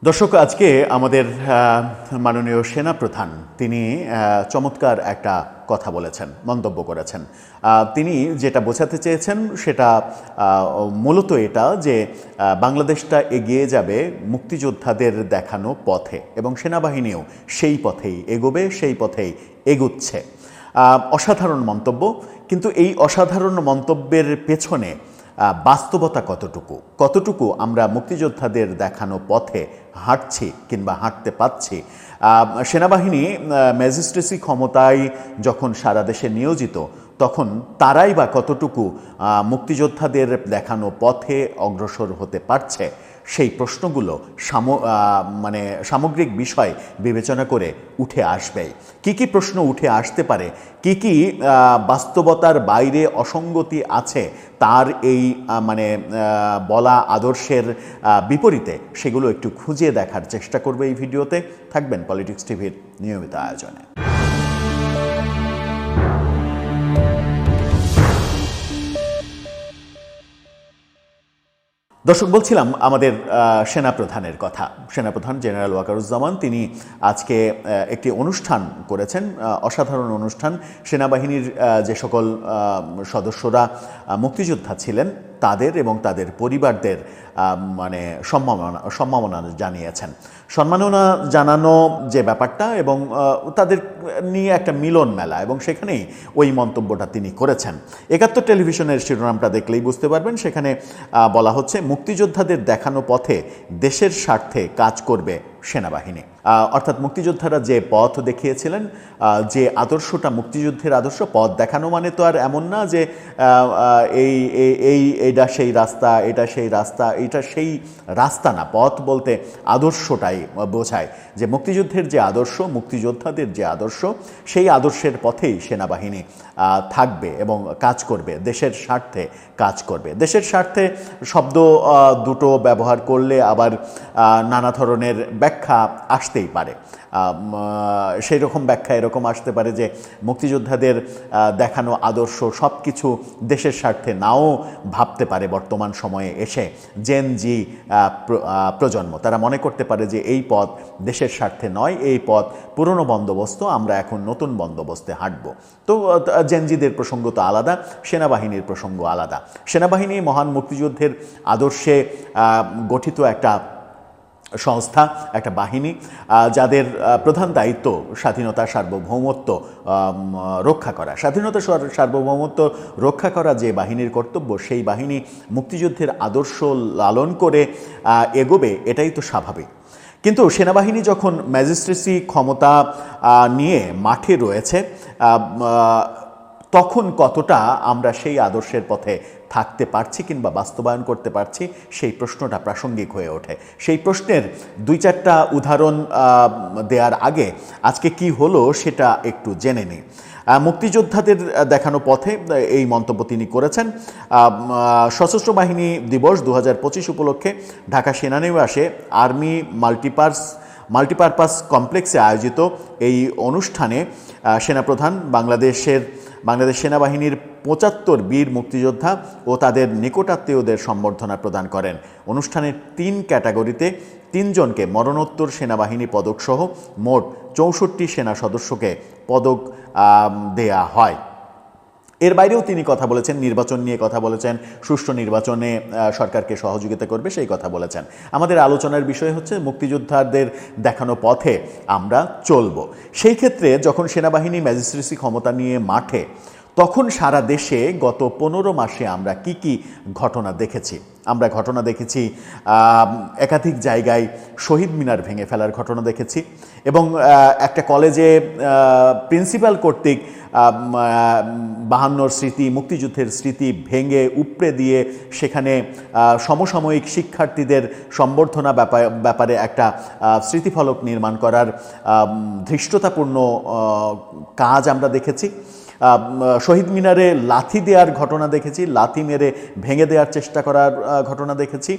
দর্শক, আজকে আমাদের মাননীয় সেনাপ্রধান তিনি চমৎকার একটা কথা বলেছেন, মন্তব্য করেছেন। তিনি যেটা বোঝাতে চেয়েছেন সেটা মূলত এটা যে বাংলাদেশটা এগিয়ে যাবে মুক্তিযোদ্ধাদের দেখানো পথে এবং সেনাবাহিনীও সেই পথেই এগোবে, সেই পথেই এগুচ্ছে। অসাধারণ মন্তব্য, কিন্তু এই অসাধারণ মন্তব্যের পেছনে বাস্তবতা কতটুকু আমরা মুক্তিযোদ্ধাদের দেখানো পথে হাঁটছি কিংবা হাঁটতে পারছি। সেনাবাহিনী ম্যাজিস্ট্রেসি ক্ষমতায় যখন সারা দেশে নিয়োজিত, তখন তারাই বা কতটুকু মুক্তিযোদ্ধাদের দেখানো পথে অগ্রসর হতে পারছে, সেই প্রশ্নগুলো সামগ্রিক বিষয় বিবেচনা করে উঠে আসবে। কি প্রশ্ন উঠে আসতে পারে, কি বাস্তবতার বাইরে অসঙ্গতি আছে তার এই বলা আদর্শের বিপরীতে, সেগুলো একটু খুঁজে দেখার চেষ্টা করবে এই ভিডিওতে। থাকবেন পলিটিক্স টিভির নিয়মিত আয়োজনে। দর্শক, বলছিলাম আমাদের সেনাপ্রধানের কথা। সেনাপ্রধান জেনারেল ওয়াকারুজ্জামান তিনি আজকে একটি অনুষ্ঠান করেছেন, অসাধারণ অনুষ্ঠান। সেনাবাহিনীর যে সকল সদস্যরা মুক্তিযোদ্ধা ছিলেন তাদের এবং তাদের পরিবারদের সম্মাননা জানিয়েছেন। সম্মাননা জানানো যে ব্যাপারটা এবং তাদের নিয়ে একটা মিলন মেলা, এবং সেখানেই ওই মন্তব্যটা তিনি করেছেন। ৭১ টেলিভিশনের শিরোনামটা দেখলেই বুঝতে পারবেন। সেখানে বলা হচ্ছে, মুক্তিযোদ্ধাদের দেখানো পথে দেশের স্বার্থে কাজ করবে সেনাবাহিনী। অর্থাৎ মুক্তিযোদ্ধারা যে পথ দেখিয়েছিলেন, যে আদর্শটা মুক্তিযুদ্ধের আদর্শ, পথ দেখানো মানে তো আর এমন না যে এইটা সেই রাস্তা, এটা সেই রাস্তা, এটা সেই রাস্তা না। পথ বলতে আদর্শটাই বোঝায়, যে মুক্তিযুদ্ধের যে আদর্শ, মুক্তিযোদ্ধাদের যে আদর্শ, সেই আদর্শের পথেই সেনাবাহিনী থাকবে এবং কাজ করবে, দেশের স্বার্থে কাজ করবে। দেশের স্বার্থে শব্দ দুটো ব্যবহার করলে আবার নানা ধরনের ব্যাখ্যা আসতেই পারে। সেই রকম ব্যাখ্যা এরকম আসতে পারে যে মুক্তিযোদ্ধাদের দেখানো আদর্শ সব কিছু দেশের স্বার্থে নাও ভাবতে পারে। বর্তমান সময়ে এসে জেন জি প্রজন্ম, তারা মনে করতে পারে যে এই পথ দেশের স্বার্থে নয়, এই পথ পুরনো বন্দোবস্ত, আমরা এখন নতুন বন্দোবস্তে হাঁটব। তো জেনজিদের প্রসঙ্গ তো আলাদা, সেনাবাহিনীর প্রসঙ্গ আলাদা। সেনাবাহিনী মহান মুক্তিযুদ্ধের আদর্শে গঠিত একটা সংস্থা, একটা বাহিনী, যাদের প্রধান দায়িত্ব স্বাধীনতা সার্বভৌমত্ব রক্ষা করা। স্বাধীনতা সার্বভৌমত্ব রক্ষা করা যে বাহিনীর কর্তব্য, সেই বাহিনী মুক্তিযুদ্ধের আদর্শ লালন করে এগোবে, এটাই তো স্বাভাবিক। কিন্তু সেনাবাহিনী যখন ম্যাজিস্ট্রেসি ক্ষমতা নিয়ে মাঠে রয়েছে, তখন কতটা আমরা সেই আদর্শের পথে থাকতে পারছি কিংবা বাস্তবায়ন করতে পারছি, সেই প্রশ্নটা প্রাসঙ্গিক হয়ে ওঠে। সেই প্রশ্নের ২-৪টা উদাহরণ দেওয়ার আগে আজকে কি হলো সেটা একটু জেনে নিই। মুক্তিযোদ্ধাদের দেখানো পথে এই মন্তব্য তিনি করেছেন। সশস্ত্র বাহিনী দিবস ২০২৫ উপলক্ষে ঢাকা সেনানিবাসে আর্মি মাল্টিপারপাস কমপ্লেক্সে আয়োজিত এই অনুষ্ঠানে সেনাপ্রধান বাংলাদেশ সেনাবাহিনীর ৭৫ বীর মুক্তিযোদ্ধা ও তাদের নিকটাত্মীয়দের সম্বর্ধনা প্রদান করেন। অনুষ্ঠানের ৩ ক্যাটাগরিতে ৩ জনকে মরণোত্তর সেনাবাহিনী পদকসহ মোট ৬৪ সেনা সদস্যকে পদক দেয়া হয়। এর বাইরেও তিনি কথা বলেছেন, নির্বাচন নিয়ে কথা বলেছেন, সুষ্ঠু নির্বাচনে সরকারকে সহযোগিতা করবে সেই কথা বলেছেন। আমাদের আলোচনার বিষয় হচ্ছে মুক্তিযোদ্ধাদের দেখানো পথে আমরা চলব। সেই ক্ষেত্রে যখন সেনাবাহিনী ম্যাজিস্ট্রেসি ক্ষমতা নিয়ে মাঠে, তখন সারা দেশে গত ১৫ মাসে আমরা কি ঘটনা দেখেছি। আমরা ঘটনা দেখেছি, একাধিক জায়গায় শহীদ মিনার ভেঙে ফেলার ঘটনা দেখেছি, এবং একটা কলেজে প্রিন্সিপাল কর্তৃক ৫২'র স্মৃতি, মুক্তিযুদ্ধের স্মৃতি ভেঙে উপড়ে দিয়ে সেখানে সমসাময়িক শিক্ষার্থীদের সম্বর্ধনা ব্যাপারে একটা স্মৃতিফলক নির্মাণ করার ধৃষ্টতাপূর্ণ কাজ আমরা দেখেছি। শহীদ মিনারে লাথি দেওয়ার ঘটনা দেখেছি, লাথি মেরে ভেঙে দেওয়ার চেষ্টা করার ঘটনা দেখেছি।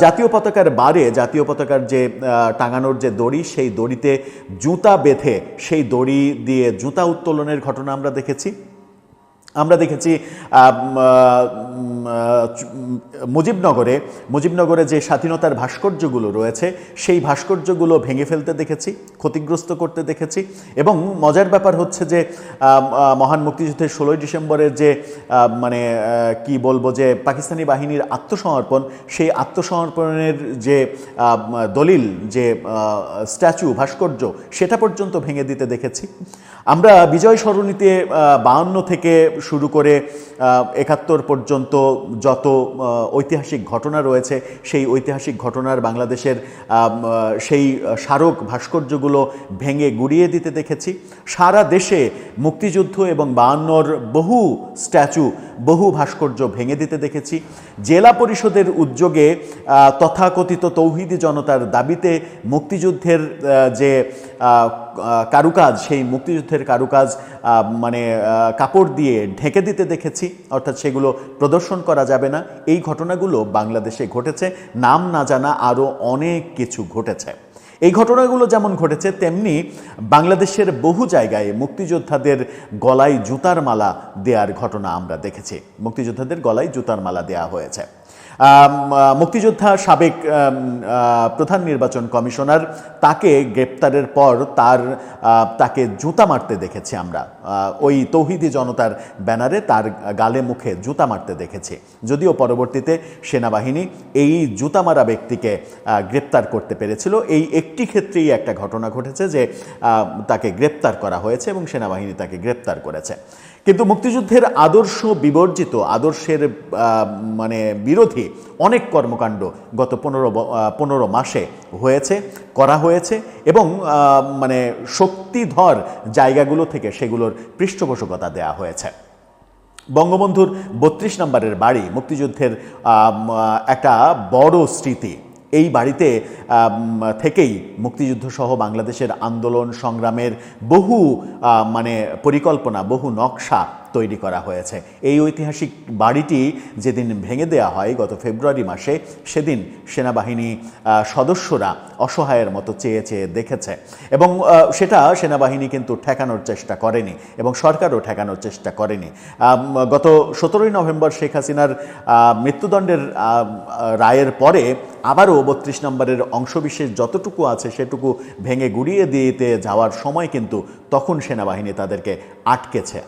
জাতীয় পতাকার বারে, জাতীয় পতাকার যে টাঙানোর যে দড়ি, সেই দড়িতে জুতা বেঁধে সেই দড়ি দিয়ে জুতা উত্তোলনের ঘটনা আমরা দেখেছি। আমরা দেখেছি মুজিবনগরে যে স্বাধীনতার ভাস্কর্যগুলো রয়েছে সেই ভাস্কর্যগুলো ভেঙে ফেলতে দেখেছি, ক্ষতিগ্রস্ত করতে দেখেছি। এবং মজার ব্যাপার হচ্ছে যে মহান মুক্তিযুদ্ধের 16ই ডিসেম্বরের যে মানে কি বলবো যে পাকিস্তানি বাহিনীর আত্মসমর্পণ, সেই আত্মসমর্পণের যে দলিল, যে স্ট্যাচু, ভাস্কর্য, সেটা পর্যন্ত ভেঙে দিতে দেখেছি। আমরা বিজয় সরণিতে 52 থেকে শুরু করে 71 পর্যন্ত যত ঐতিহাসিক ঘটনা রয়েছে, সেই ঐতিহাসিক ঘটনার বাংলাদেশের সেই স্মারক ভাস্কর্যগুলো ভেঙে গুড়িয়ে দিতে দেখেছি। সারা দেশে মুক্তিযুদ্ধ এবং 52-র বহু স্ট্যাচু, বহু ভাস্কর্য ভেঙে দিতে দেখেছি। জেলা পরিষদের উদ্যোগে তথাকথিত তৌহিদি জনতার দাবিতে মুক্তিযুদ্ধের যে কারুকাজ, সেই মুক্তিযুদ্ধের কারুকাজ মানে কাপড় দিয়ে ঢেকে দিতে দেখেছি, অর্থাৎ সেগুলো প্রদর্শন করা যাবে না। এই ঘটনাগুলো বাংলাদেশে ঘটেছে, নাম না জানা আরও অনেক কিছু ঘটেছে। এই ঘটনাগুলো যেমন ঘটেছে, তেমনি বাংলাদেশের বহু জায়গায় মুক্তিযোদ্ধাদের গলায় জুতার মালা দেওয়ার ঘটনা আমরা দেখেছি। মুক্তিযোদ্ধাদের গলায় জুতার মালা দেওয়া হয়েছে। মুক্তিযোদ্ধা সাবেক প্রধান নির্বাচন কমিশনার, তাকে গ্রেপ্তারের পর তাকে জুতা মারতে দেখেছি আমরা, ওই তৌহিদি জনতার ব্যানারে তার গালে মুখে জুতা মারতে দেখেছি। যদিও পরবর্তীতে সেনাবাহিনী এই জুতা মারা ব্যক্তিকে গ্রেপ্তার করতে পেরেছিল। এই একটি ক্ষেত্রেই একটা ঘটনা ঘটেছে যে তাকে গ্রেপ্তার করা হয়েছে এবং সেনাবাহিনী তাকে গ্রেপ্তার করেছে। কিন্তু মুক্তিযুদ্ধের আদর্শ বিবর্জিত, আদর্শের মানে বিরোধী অনেক কর্মকাণ্ড গত 15 মাসে করা হয়েছে এবং মানে শক্তিধর জায়গাগুলো থেকে সেগুলোর পৃষ্ঠপোষকতা দেওয়া হয়েছে। বঙ্গবন্ধুর 32 নম্বরের বাড়ি মুক্তিযুদ্ধের একটা বড় স্মৃতি। এই বাড়িতে থেকেই মুক্তিযুদ্ধ সহ বাংলাদেশের আন্দোলন সংগ্রামের বহু মানে পরিকল্পনা, বহু নকশা তৈরি করা হয়েছে। এই ঐতিহাসিক বাড়িটি যেদিন ভেঙে দেওয়া হয় গত ফেব্রুয়ারি মাসে, সেদিন সেনাবাহিনী সদস্যরা অসহায়ের মতো চেয়ে চেয়ে দেখেছে এবং সেটা সেনাবাহিনী কিন্তু ঠেকানোর চেষ্টা করেনি এবং সরকারও ঠেকানোর চেষ্টা করেনি। গত 17ই নভেম্বর শেখ হাসিনার মৃত্যুদণ্ডের রায়ের পরে আবারও 32 নম্বরের অংশবিশেষ যতটুকু আছে সেটুকু ভেঙে গুড়িয়ে দিতে যাওয়ার সময় কিন্তু তখন সেনাবাহিনী তাদেরকে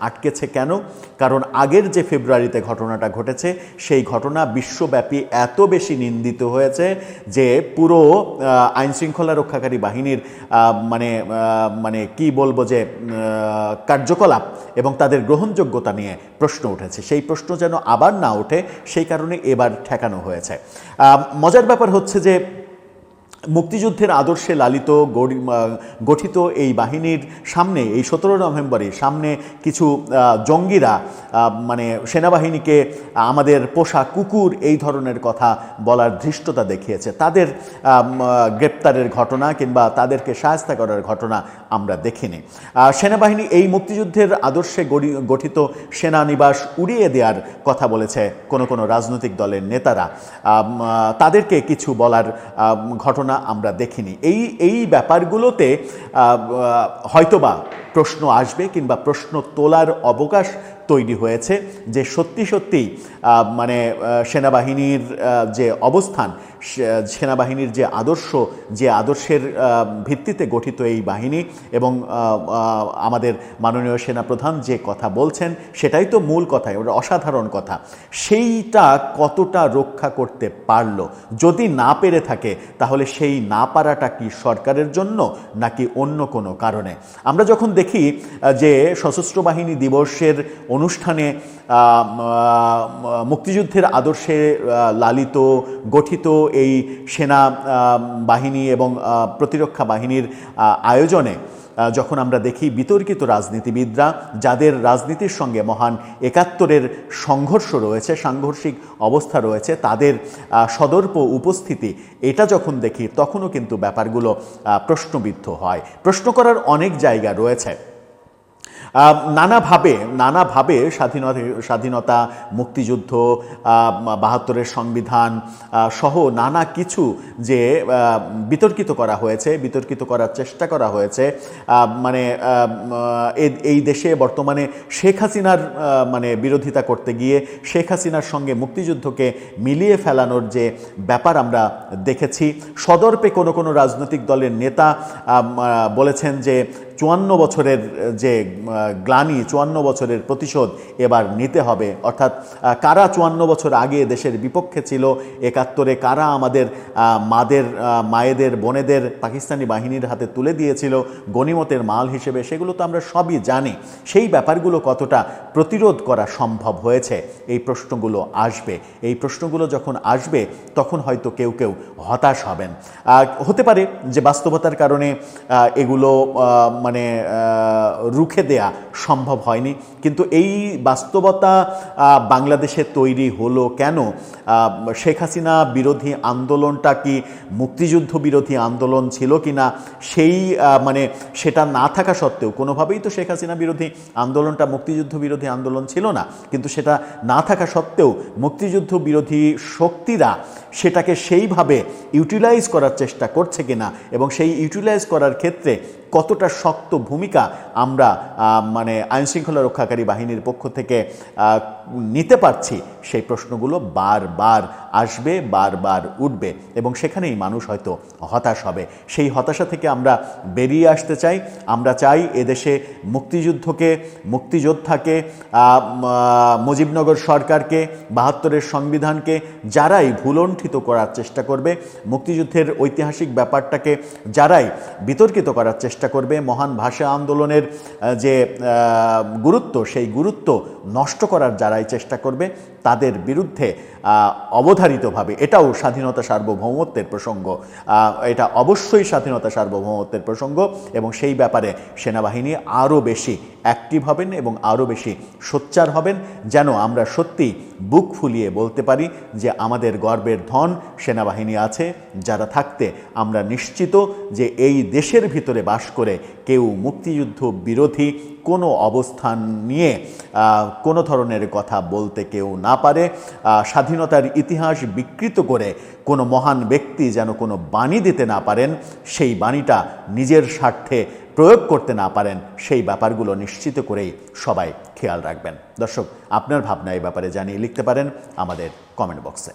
আটকেছে কেন? কারণ আগের যে ফেব্রুয়ারিতে ঘটনাটা ঘটেছে, সেই ঘটনা বিশ্বব্যাপী এত বেশি নিন্দিত হয়েছে যে পুরো আইনশৃঙ্খলা রক্ষাকারী বাহিনীর মানে কি বলবো যে কার্যকলাপ এবং তাদের গ্রহণযোগ্যতা নিয়ে প্রশ্ন উঠেছে। সেই প্রশ্ন যেন আবার না ওঠে, সেই কারণে এবার ঠেকানো হয়েছে। মজার ব্যাপার হচ্ছে যে মুক্তিযুদ্ধের আদর্শে লালিত গঠিত এই বাহিনীর সামনে, এই 17 নভেম্বরে সামনে কিছু জঙ্গিরা মানে সেনাবাহিনীকে আমাদের পোষা কুকুর এই ধরনের কথা বলার ধৃষ্টতা দেখিয়েছে। তাদের গ্রেপ্তারের ঘটনা কিংবা তাদেরকে শায়েস্তা করার ঘটনা আমরা দেখিনি। সেনাবাহিনী এই মুক্তিযুদ্ধের আদর্শে গঠিত সেনানিবাস উড়িয়ে দেওয়ার কথা বলেছে কোনো রাজনৈতিক দলের নেতারা, তাদেরকে কিছু বলার ঘটনা আমরা দেখিনি। এই ব্যাপারগুলোতে হয়তোবা প্রশ্ন আসবে কিংবা প্রশ্ন তোলার অবকাশ তৈরি হয়েছে যে সত্যি মানে সেনাবাহিনীর যে অবস্থান, সেনাবাহিনীর যে আদর্শ, যে আদর্শের ভিত্তিতে গঠিত এই বাহিনী এবং আমাদের মাননীয় সেনাপ্রধান যে কথা বলছেন সেটাই তো মূল কথা, ওটা অসাধারণ কথা। সেইটা কতটা রক্ষা করতে পারলো? যদি না পেরে থাকে তাহলে সেই না পারাটা কি সরকারের জন্য নাকি অন্য কোনো কারণে? আমরা যখন দেখি যে সশস্ত্র বাহিনী দিবসের অনুষ্ঠানে মুক্তিযুদ্ধের আদর্শে লালিত গঠিত এই সেনা বাহিনী এবং প্রতিরক্ষা বাহিনীর আয়োজনে যখন আমরা দেখি বিতর্কিত রাজনীতিবিদরা, যাদের রাজনীতির সঙ্গে মহান 71-এর সংঘর্ষ রয়েছে, সাংঘর্ষিক অবস্থা রয়েছে, তাদের সদর্প উপস্থিতি, এটা যখন দেখি তখনও কিন্তু ব্যাপারগুলো প্রশ্নবিদ্ধ হয়। প্রশ্ন করার অনেক জায়গা রয়েছে। নানাভাবে স্বাধীনতা, মুক্তিযুদ্ধ, ৭২-এর সংবিধান সহ নানা কিছু যে বিতর্কিত করা হয়েছে, বিতর্কিত করার চেষ্টা করা হয়েছে, মানে এই দেশে বর্তমানে শেখ হাসিনার মানে বিরোধিতা করতে গিয়ে শেখ হাসিনার সঙ্গে মুক্তিযুদ্ধকে মিলিয়ে ফেলানোর যে ব্যাপার আমরা দেখেছি। সদর্পে কোনো রাজনৈতিক দলের নেতা বলেছেন যে ৫৪ বছরের যে গ্লানি, ৫৪ বছরের প্রতিশোধ এবার নিতে হবে। অর্থাৎ কারা ৫৪ বছর আগে দেশের বিপক্ষে ছিল, ৭১-এ কারা আমাদের মায়েদের বোনেদের পাকিস্তানি বাহিনীর হাতে তুলে দিয়েছিল গনিমতের মাল হিসেবে, সেগুলো তো আমরা সবই জানি। সেই ব্যাপারগুলো কতটা প্রতিরোধ করা সম্ভব হয়েছে, এই প্রশ্নগুলো আসবে। এই প্রশ্নগুলো যখন আসবে তখন হয়তো কেউ হতাশ হবেন। হতে পারে যে বাস্তবতার কারণে এগুলো মানে রুখে দেয়া সম্ভব হয়নি, কিন্তু এই বাস্তবতা বাংলাদেশে তৈরি হলো কেন? শেখ হাসিনা বিরোধী আন্দোলনটা কি মুক্তিযুদ্ধ বিরোধী আন্দোলন ছিল কিনা, সেই মানে সেটা না থাকা সত্ত্বেও, কোনোভাবেই তো শেখ হাসিনা বিরোধী আন্দোলনটা মুক্তিযুদ্ধ বিরোধী আন্দোলন ছিল না, কিন্তু সেটা না থাকা সত্ত্বেও মুক্তিযুদ্ধ বিরোধী শক্তিরা সেটাকে সেইভাবে ইউটিলাইজ করার চেষ্টা করছে কিনা, এবং সেই ইউটিলাইজ করার ক্ষেত্রে কতটা শক্ত ভূমিকা আমরা মানে আইনশৃঙ্খলা রক্ষাকারী বাহিনীর পক্ষ থেকে নিতে পারছি, সেই প্রশ্নগুলো বারবার আসবে, বারবার উঠবে, এবং সেখানেই মানুষ হয়তো হতাশ হবে। সেই হতাশা থেকে আমরা বেরিয়ে আসতে চাই। আমরা চাই এদেশে মুক্তিযোদ্ধাকে, মুজিবনগর সরকারকে, ৭২-এর সংবিধানকে যারাই ভুলণ্ঠিত করার চেষ্টা করবে, মুক্তিযুদ্ধের ঐতিহাসিক ব্যাপারটাকে যারাই বিতর্কিত করার চেষ্টা করবে, মহান ভাষা আন্দোলনের যে গুরুত্ব, সেই গুরুত্ব নষ্ট করার যারাই চেষ্টা করবে, তাদের বিরুদ্ধে অবধারিতভাবে, এটাও স্বাধীনতা সার্বভৌমত্বের প্রসঙ্গ, এটা অবশ্যই স্বাধীনতা সার্বভৌমত্বের প্রসঙ্গ, এবং সেই ব্যাপারে সেনাবাহিনী আরও বেশি অ্যাক্টিভ হবেন এবং আরও বেশি সোচ্চার হবেন, যেন আমরা সত্যি বুক ফুলিয়ে বলতে পারি যে আমাদের গর্বের ধন সেনাবাহিনী আছে, যারা থাকতে আমরা নিশ্চিত যে এই দেশের ভিতরে বাস করে কেউ মুক্তিযুদ্ধ বিরোধী কোনো অবস্থান নিয়ে কোনো ধরনের কথা বলতে কেউ না পারে। স্বাধীনতার ইতিহাস বিকৃত করে কোনো মহান ব্যক্তি যেন কোনো বাণী দিতে না পারেন, সেই বাণীটা নিজের স্বার্থে প্রয়োগ করতে না পারেন, সেই ব্যাপারগুলো নিশ্চিত করেই সবাই খেয়াল রাখবেন। দর্শক, আপনার ভাবনা এই ব্যাপারে জানিয়ে লিখতে পারেন আমাদের কমেন্ট বক্সে।